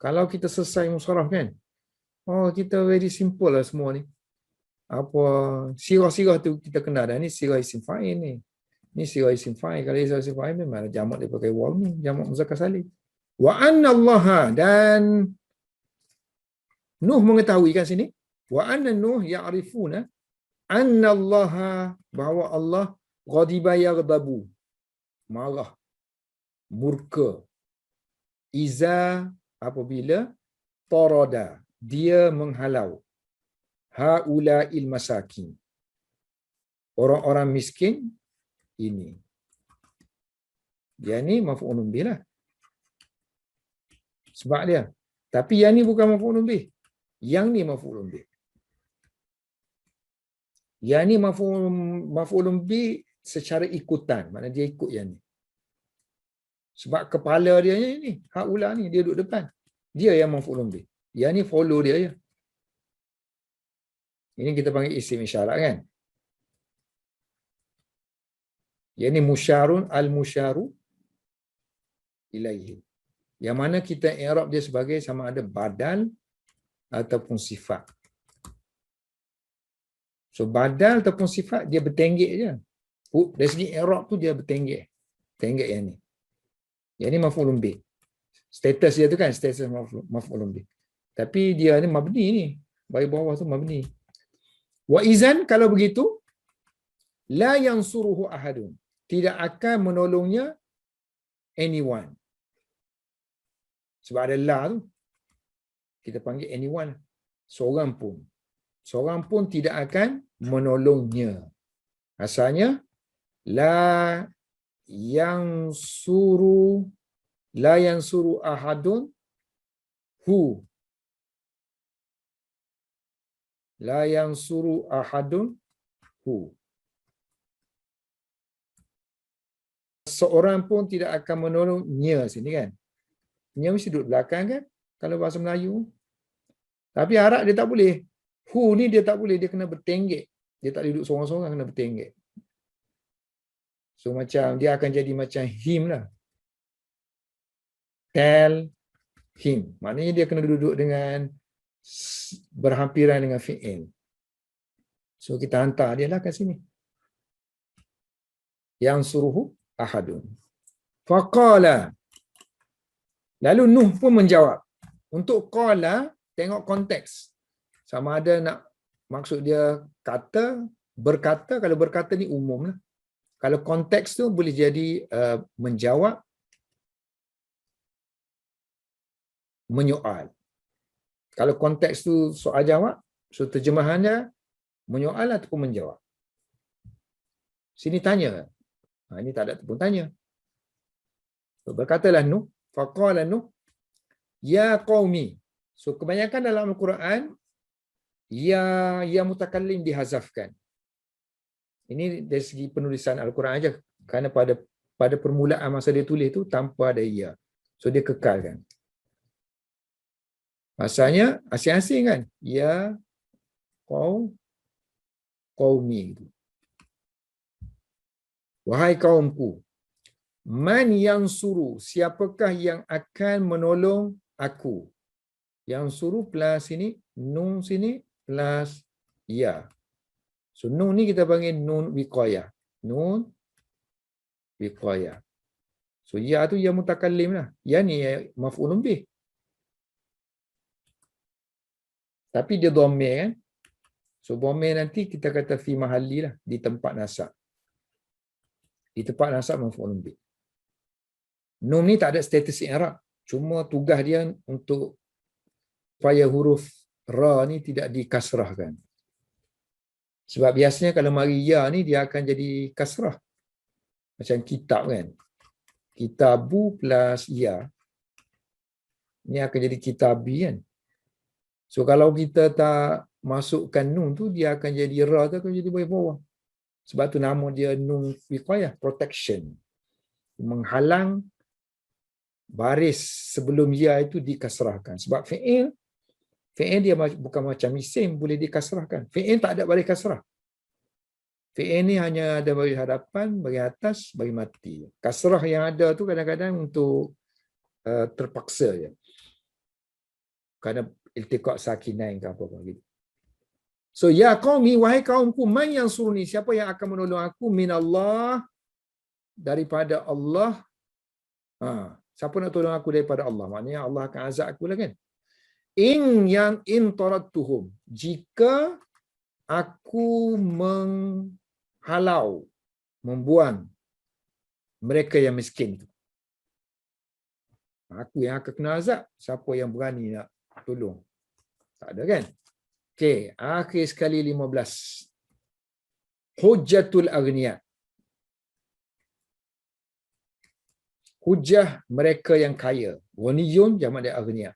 Kalau kita selesai ilmu saraf kan, kita very simple lah semua ni. Apa sirah-sirah tu kita kenal dah. Ni sirah isim fa'il ni. Ni sirah isim fa'il. Kalau sirah isim fa'il memang jamak dia pakai waw ni, jamak muzakkar salim. Wa anna Allah, dan Nuh mengetahui kan sini. Wa anna Nuh ya'rifuna anna Allah, bahawa Allah ghadiba yaghdabu, marah, murka, iza, apabila tarada, dia menghalau, haula'il masakin, orang-orang miskin ini. Dia ni maf'ulun bih lah. Sebab dia. Tapi yang ni bukan maf'ulun bih. Yang ni maf'ulun bih. Yang ni maf'ulun bih secara ikutan. Maknanya dia ikut yang ni. Sebab kepala dia ni, haula ni, dia duduk depan. Dia yang maf'ulun bih. Yang ni follow dia je. Ini kita panggil isim isyarat kan. Yang ni musyarun al-musyaru ilaihi. Yang mana kita i'rab dia sebagai sama ada badal ataupun sifat. So badal ataupun sifat dia bertenggek je. Dari segi i'rab tu dia bertenggek. Tenggek yang ni. Yang ni maf'ulun bih. Status dia tu kan status maf'ulun bih. Tapi dia ni mabni ni. Bagi bawah tu mabni. Wa izan, kalau begitu, la yansuruhu ahadun. Tidak akan menolongnya anyone. Sebab ada la tu. Kita panggil anyone. Seorang pun. Seorang pun tidak akan menolongnya. Asalnya, la yansuru ahadun hu. La yansuru ahadun hu. Seorang pun tidak akan menolongnya sini kan. Nya mesti duduk belakang kan kalau bahasa Melayu. Tapi Arab dia tak boleh. Hu ni dia tak boleh, dia kena bertenggek. Dia tak duduk seorang-seorang, kena bertenggek. So macam dia akan jadi macam him lah. Tell him. Maknanya dia kena duduk dengan berhampiran dengan fi'il. So kita hantar dia lah kat sini. Yang suruhu ahadun. Faqala. Lalu Nuh pun menjawab. Untuk qala, tengok konteks. Sama ada nak maksud dia kata, berkata. Kalau berkata ni umum lah. Kalau konteks tu boleh jadi menjawab, menyoal. Kalau konteks tu soal jawab, so terjemahannya menyoal ataupun menjawab. Sini tanya. Ini tak ada pun tanya. So, berkatalah Nuh, faqala Nuh, ya qaumi. So kebanyakan dalam Al-Quran ya mutakallim dihazafkan. Ini dari segi penulisan Al-Quran aja, kerana pada permulaan masa dia tulis tu tanpa ada ya. So dia kekalkan. Maksudnya asing-asing kan? Ya qaumi itu. Wahai kaumku, man yang suruh, siapakah yang akan menolong aku? Yang suruh plus sini, nun sini plus ya. So nun ni kita panggil nun wiqayah. Nun wiqayah. So ya tu ya mutakallim lah. Ya ni maf'ulun bih. Tapi dia dhamir kan? So dhamir nanti kita kata fi mahalli lah, di tempat nasab. Di tempat nasab maf'ulun bih. Nun ni tak ada status i'rab. Cuma tugas dia untuk supaya huruf ra ni tidak dikasrahkan. Sebab biasanya kalau mari ya ni dia akan jadi kasrah. Macam kitab kan. Kitabu plus ya. Ni akan jadi kitabi kan. So kalau kita tak masukkan nun tu, dia akan jadi ra tu akan jadi bawah. Sebab tu nama dia nun wiqayah, protection. Menghalang baris sebelum ya itu dikasrahkan. Sebab fi'il dia bukan macam isim boleh dikasrahkan. Fi'il tak ada baris kasrah. Fi'il ni hanya ada baris hadapan, baris atas, baris mati. Kasrah yang ada tu kadang-kadang untuk terpaksa je. Kerana iltiqa' sakinain ke apa-apa gitu. So ya qaumi, wahai kaumku, man yang suruh ni, siapa yang akan menolong aku minallah, daripada Allah. Siapa nak tolong aku daripada Allah? Maknanya Allah akan azab aku lah kan. In taradtuhum, jika aku menghalau, membuang mereka yang miskin tu, aku yang akan kena azab. Siapa yang berani nak tolong? Tak ada kan? Okey, akhir sekali 15. Hujjatul aghniya. Hujjah mereka yang kaya. Ghaniyun jamak dia aghniya.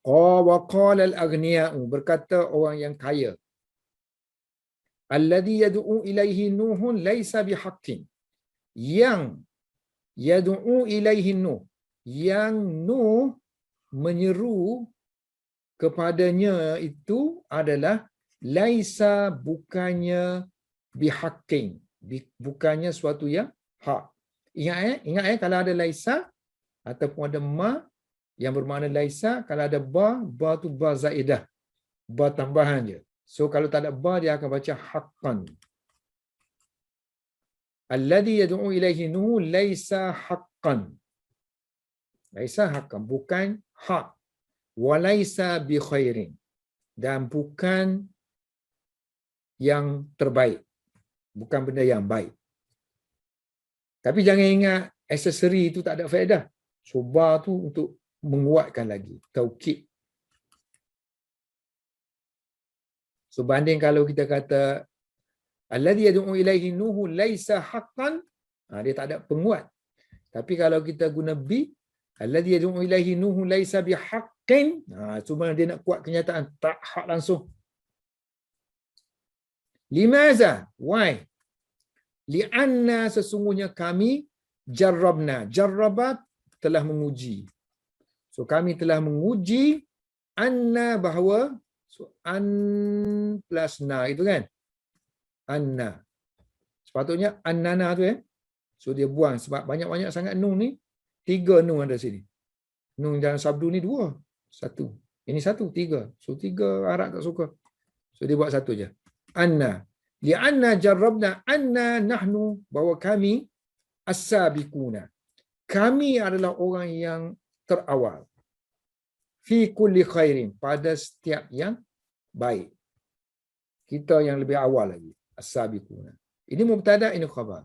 Wa qala al-aghniya, berkata orang yang kaya. Alladhi yad'u ilaihi nuhun laisa bihaqqin. Yang yad'u ilaihi nuh, yang Nuh menyeru kepadanya itu adalah laisa, bukannya bihaqqin, bukannya suatu yang hak. Ingat kalau ada laisa ataupun ada ma yang bermakna laisa, kalau ada ba tu ba zaidah, ba tambahan je. So kalau tak ada ba dia akan baca haqqan. Alladhi yad'u ilaihi nuh laisa haqqan. Laisa haqqan, bukan hak. Wa laisa bi khairin, dan bukan yang terbaik. Bukan benda yang baik. Tapi jangan ingat aksesori itu tak ada faedah. So ba tu untuk menguatkan lagi, taukid. So banding kalau kita kata alladhi yad'u ilaihi nuhu laisa haqqan, dia tak ada penguat. Tapi kalau kita guna bi, alladhi yad'u ilaihi nuhu laisa bihaqqin, cuma dia nak kuat kenyataan, tak hak langsung. Limaza? Why? Li'anna, sesungguhnya kami jarrabna. Jarrabat, telah menguji. So kami telah menguji anna, bahawa so an plus na itu kan. Anna. Sepatutnya annana tu So dia buang sebab banyak-banyak sangat nun ni. 3 nun ada sini. Nun dalam sabdu ni 2. 1. Ini satu, tiga. So, tiga Arab tak suka. So, dia buat satu je. Anna. Li'anna jarrabna anna nahnu, bahawa kami as-sabiquna. Kami adalah orang yang terawal. Fi kulli khairin. Pada setiap yang baik. Kita yang lebih awal lagi. As-sabiquna. Ini mubtada, ini khabar.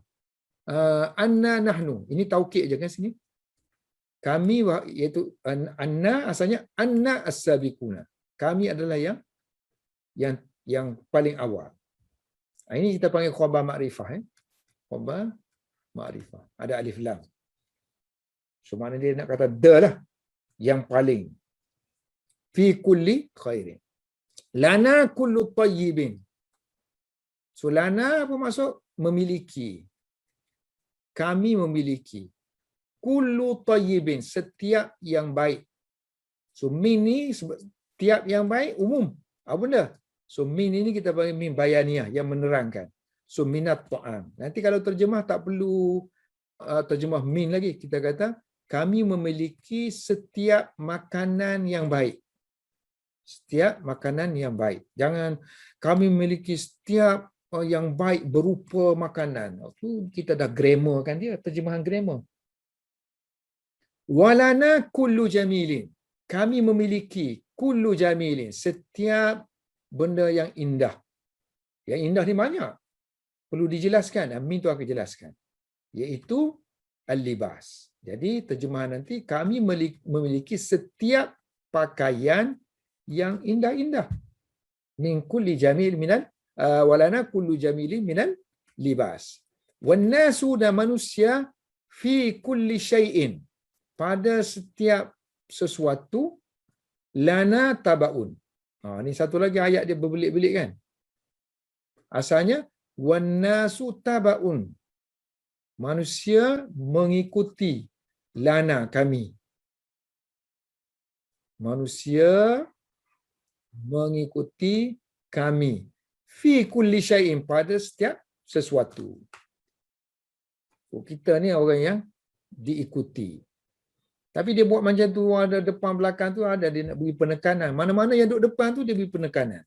Anna nahnu. Ini taukid je kan sini. Kami, iaitu anna asalnya anna as-sabiquna. Kami adalah yang paling awal. Ini kita panggil khabar makrifah. Khabar makrifah. Ada alif lam. So maknanya dia nak kata the lah. Yang paling. Fi kulli khairin. Lana kullu tayyibin. So lana apa maksud? Memiliki. Kami memiliki. Kullu tayyibin. Setiap yang baik. So min ni setiap yang baik umum. Apa benda? So min ini kita panggil min bayaniyah yang menerangkan. So minat ta'am. Nanti kalau terjemah tak perlu terjemah min lagi. Kita kata kami memiliki setiap makanan yang baik. Setiap makanan yang baik. Jangan kami memiliki setiap yang baik berupa makanan. Itu kita dah grammar kan dia, terjemahan grammar. Walana kullu jamilin. Kami memiliki kullu jamilin, setiap benda yang indah. Yang indah ni banyak. Perlu dijelaskan. Amin tu akan jelaskan. Iaitu al-libas. Jadi terjemahan nanti, kami memiliki setiap pakaian yang indah-indah. Min kulli jamil minal walana kullu jamilin minal libas. Wan nasu, dan manusia, fi kulli syai'in, pada setiap sesuatu, lana tabaun. Ini satu lagi ayat dia berbelit-belit kan. Asalnya wan nasu tabaun. Manusia mengikuti lana, kami. Manusia mengikuti kami. Fi kulli syai'in, pada setiap sesuatu. So, kita ni orang yang diikuti. Tapi dia buat macam tu, ada depan belakang tu, ada dia nak beri penekanan. Mana-mana yang duduk depan tu dia beri penekanan.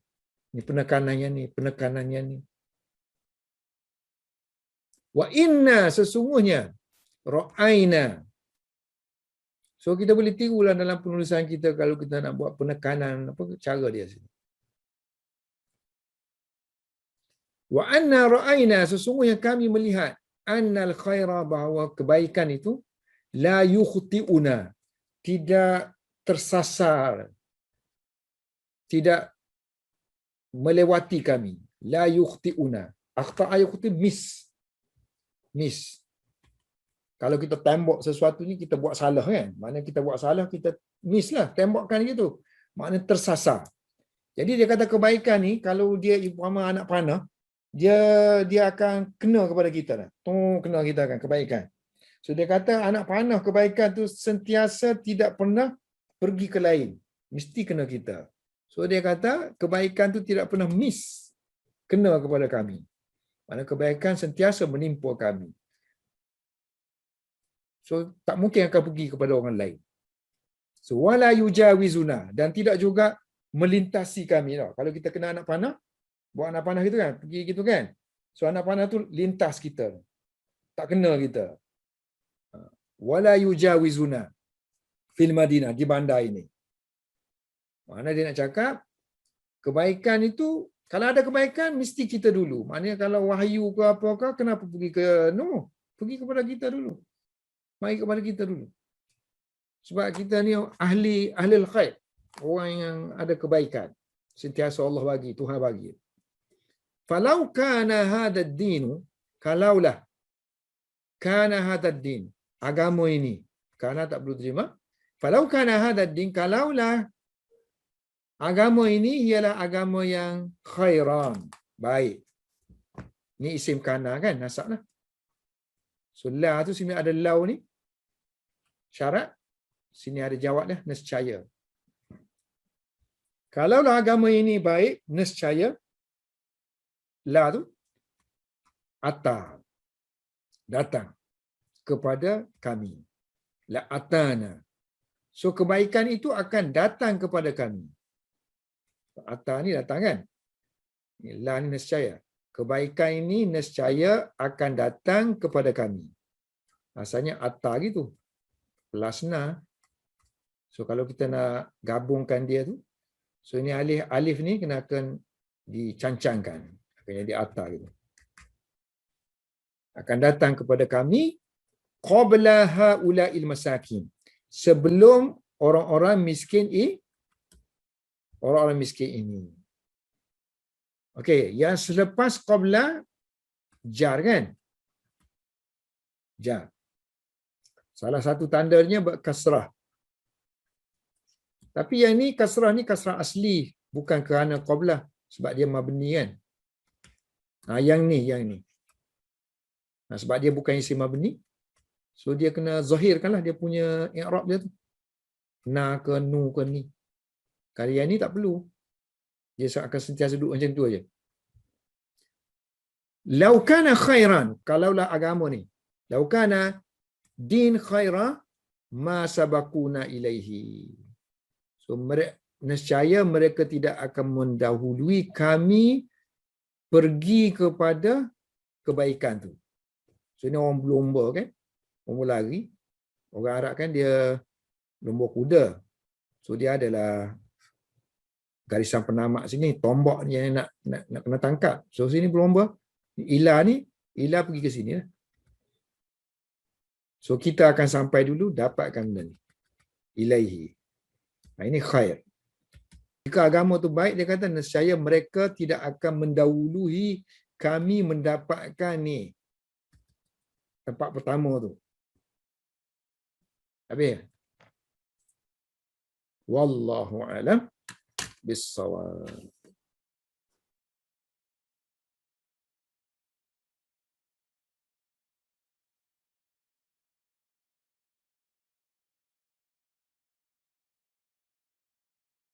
Ni penekanannya ni, penekanannya ni. Wa inna, sesungguhnya, ra'aina. So kita boleh tirulah dalam penulisan kita kalau kita nak buat penekanan, apa cara dia sini. Wa anna ra'aina, sesungguhnya kami melihat, annal khaira, bahawa kebaikan itu, la yukhti'una, tidak tersasar, tidak melewati kami. La yukhti'una. Akhta'a yukhti, miss. Kalau kita tembok sesuatu ni, kita buat salah kan. Maknanya kita buat salah, kita miss lah. Tembokkan gitu. Maknanya tersasar. Jadi dia kata kebaikan ni, kalau dia umpama anak panah, dia akan kena kepada kita dah. Kena kita akan kebaikan. So dia kata anak panah kebaikan tu sentiasa tidak pernah pergi ke lain. Mesti kena kita. So dia kata kebaikan tu tidak pernah miss. Kena kepada kami. Maksudnya kebaikan sentiasa menimpa kami. So tak mungkin akan pergi kepada orang lain. So wala yujawizuna, dan tidak juga melintasi kami tau. Kalau kita kena anak panah, buat anak panah gitu kan, pergi gitu kan. So anak panah tu lintas kita. Tak kena kita. Wala yujawizuna fil Madinah, di bandar ini. Mana dia nak cakap kebaikan itu, kalau ada kebaikan mesti kita dulu. Maknanya kalau wahyu ke apa ke, kenapa pergi ke pergi kepada kita dulu. Mari kepada kita dulu. Sebab kita ni ahli khair, orang yang ada kebaikan. Sentiasa Allah bagi, Tuhan bagi. Falau kana hadha ad-din, kalaulah kana hadha ad-din, agama ini, karena tak perlu terima. Falau kana hadha ad-din, kalaulah agama ini ialah agama yang khairan, baik. Ni isim kana kan, nasab lah. So la tu sini ada lau ni, syarat. Sini ada jawab dah, nescaya. Kalaulah agama ini baik, nescaya, la tu, ata, datang kepada kami. La atana. So kebaikan itu akan datang kepada kami. Ata ni datang kan? La ni nescaya. Kebaikan ini nescaya akan datang kepada kami. Asalnya ata gitu. Pelasna. So kalau kita nak gabungkan dia tu, so ini alif ni kena akan dicancangkan. Akan jadi ata gitu. Akan datang kepada kami qabla haula'il masakin. Sebelum orang-orang miskin orang-orang miskin ini. Okey, yang selepas qabla jar kan? Jar. Salah satu tandanya berkasrah. Tapi yang ni kasrah asli, bukan kerana qabla sebab dia mabni kan. Yang ni. Sebab dia bukan isim mabni, so dia kena zahirkanlah dia punya i'rab dia tu. Na ke nu ke ni. Kalau yang ni tak perlu. Dia akan sentiasa duduk macam tu aja. Lau kana khairan, kalaulah agama ni. Lau kana din khaira ma sabaquna ilaihi. So nescaya mereka tidak akan mendahului kami pergi kepada kebaikan tu. So ini orang berlomba kan? Orang berlari. Orang Arab kan dia lomba kuda. So dia adalah garisan penamak sini, tombak ni yang nak kena tangkap. So sini berlomba. Ila pergi ke sini lah. So kita akan sampai dulu dapatkan benda ni. Ilaihi. Ini khair. Jika agama tu baik, dia kata nescaya mereka tidak akan mendahului kami mendapatkan ni. Tempat pertama tu. Habis. Wallahu a'lam bis-shawab.